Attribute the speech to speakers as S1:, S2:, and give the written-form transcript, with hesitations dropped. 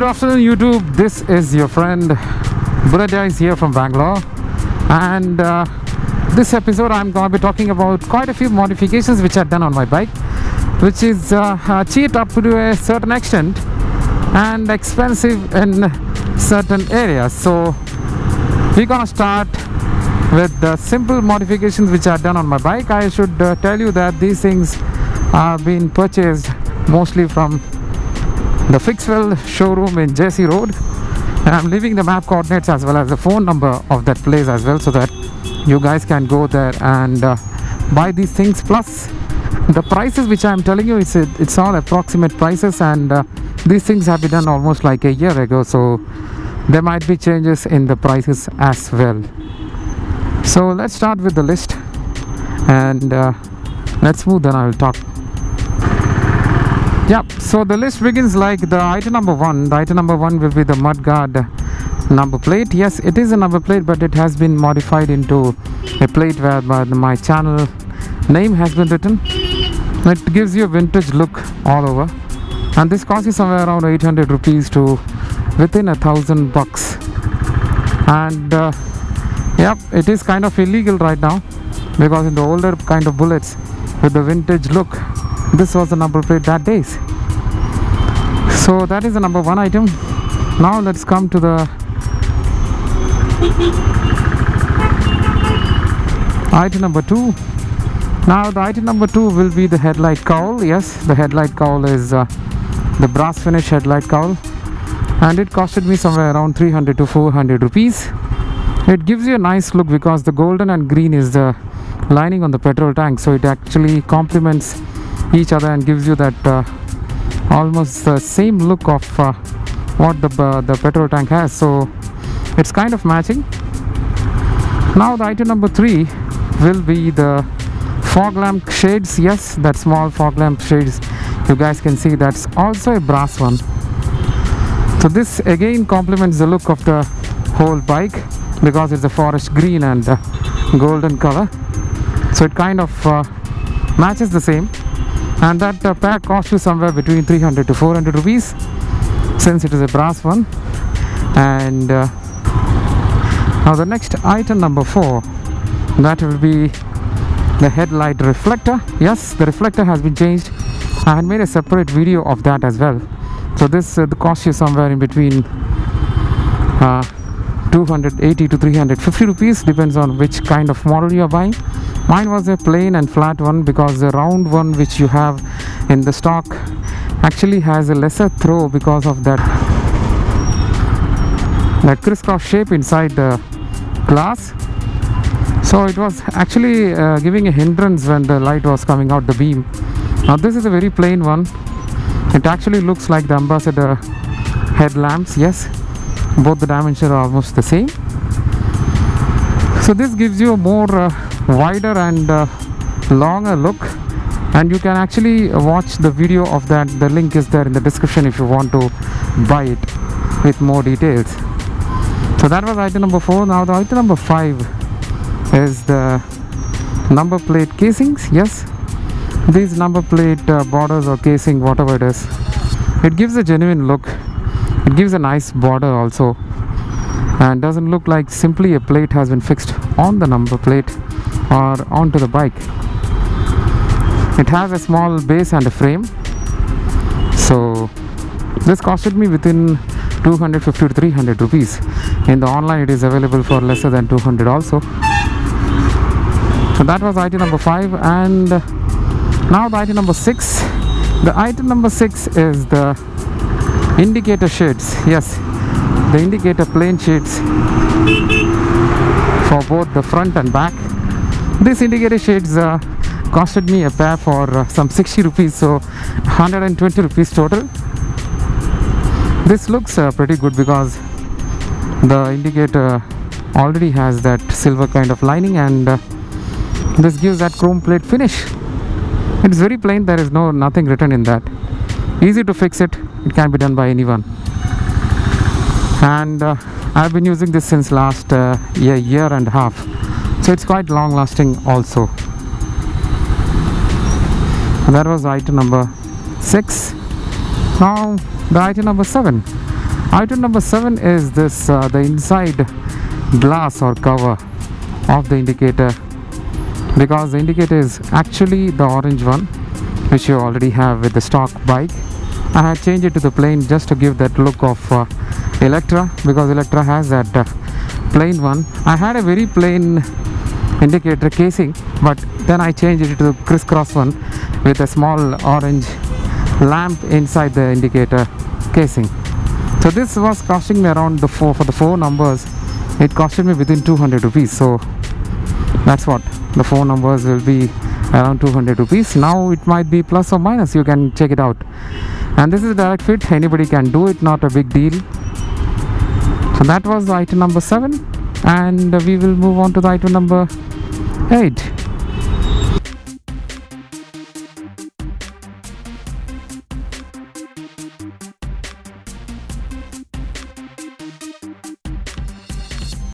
S1: afternoon YouTube, this is your friend DIARIES here from Bangalore, and this episode I'm going to be talking about quite a few modifications which I've done on my bike, which is cheap up to a certain extent and expensive in certain areas. So we're gonna start with the simple modifications which I've done on my bike. I should tell you that these things are being purchased mostly from the Fixwell showroom in JC Road, and I'm leaving the map coordinates as well as the phone number of that place as well, so that you guys can go there and buy these things. Plus the prices which I'm telling you, it's all approximate prices, and these things have been done almost like a year ago, so there might be changes in the prices as well. So let's start with the list and let's move, then I will talk. Yep, so the list begins like the item number one. The item number one will be the Mudguard number plate. Yes, it is a number plate, but it has been modified into a plate where my channel name has been written. It gives you a vintage look all over, and this costs you somewhere around 800 rupees to within $1,000. And yep, it is kind of illegal right now, because in the older kind of bullets with the vintage look, this was the number plate that days. So that is the number one item. Now let's come to the item number two. Now the item number two will be the Headlight Cowl. Yes, the Headlight Cowl is the brass finish Headlight Cowl, and it costed me somewhere around 300 to 400 rupees. It gives you a nice look because the golden and green is the lining on the petrol tank, so it actually complements each other and gives you that almost the same look of what the petrol tank has, so it's kind of matching. Now the item number three will be the fog lamp shades. Yes, that small fog lamp shades, you guys can see that's also a brass one. So this again complements the look of the whole bike because it's a forest green and golden color, so it kind of matches the same. And that pack costs you somewhere between 300 to 400 rupees since it is a brass one. And now the next item number four, that will be the headlight reflector. Yes, the reflector has been changed. I had made a separate video of that as well. So this costs you somewhere in between 280 to 350 rupees, depends on which kind of model you are buying. Mine was a plain and flat one, because the round one which you have in the stock actually has a lesser throw because of that crisscross shape inside the glass. So it was actually giving a hindrance when the light was coming out the beam. Now this is a very plain one. It actually looks like the Ambassador headlamps. Yes, both the dimensions are almost the same. So this gives you a more wider and longer look, and you can actually watch the video of that. The link is there in the description if you want to buy it with more details. So that was item number four. Now the item number five is the number plate casings. Yes, these number plate borders or casing, whatever it is, it gives a genuine look. It gives a nice border also, and doesn't look like simply a plate has been fixed on the number plate or onto the bike. It has a small base and a frame. So this costed me within 250 to 300 rupees. In the online it is available for lesser than 200 also. So that was item number five. And now the item number six. The item number six is the indicator shades. Yes, the indicator plane shades for both the front and back. These indicator shades costed me a pair for some 60 rupees, so 120 rupees total. This looks pretty good because the indicator already has that silver kind of lining, and this gives that chrome plate finish. It's very plain, there is nothing written in that. Easy to fix it, it can be done by anyone. And I've been using this since last year and a half, so it's quite long lasting also. That was item number 6. Now the item number 7. Item number 7 is this the inside glass or cover of the indicator, because the indicator is actually the orange one which you already have with the stock bike. I had changed it to the plain just to give that look of Electra, because Electra has that plain one. I had a very plain indicator casing, but then I changed it to the crisscross one with a small orange lamp inside the indicator casing. So this was costing me around for the 4 numbers, it costed me within 200 rupees. So that's what the 4 numbers will be, around 200 rupees. Now it might be plus or minus, you can check it out. And this is direct fit, anybody can do it, not a big deal. So that was the item number 7, and we will move on to the item number 8.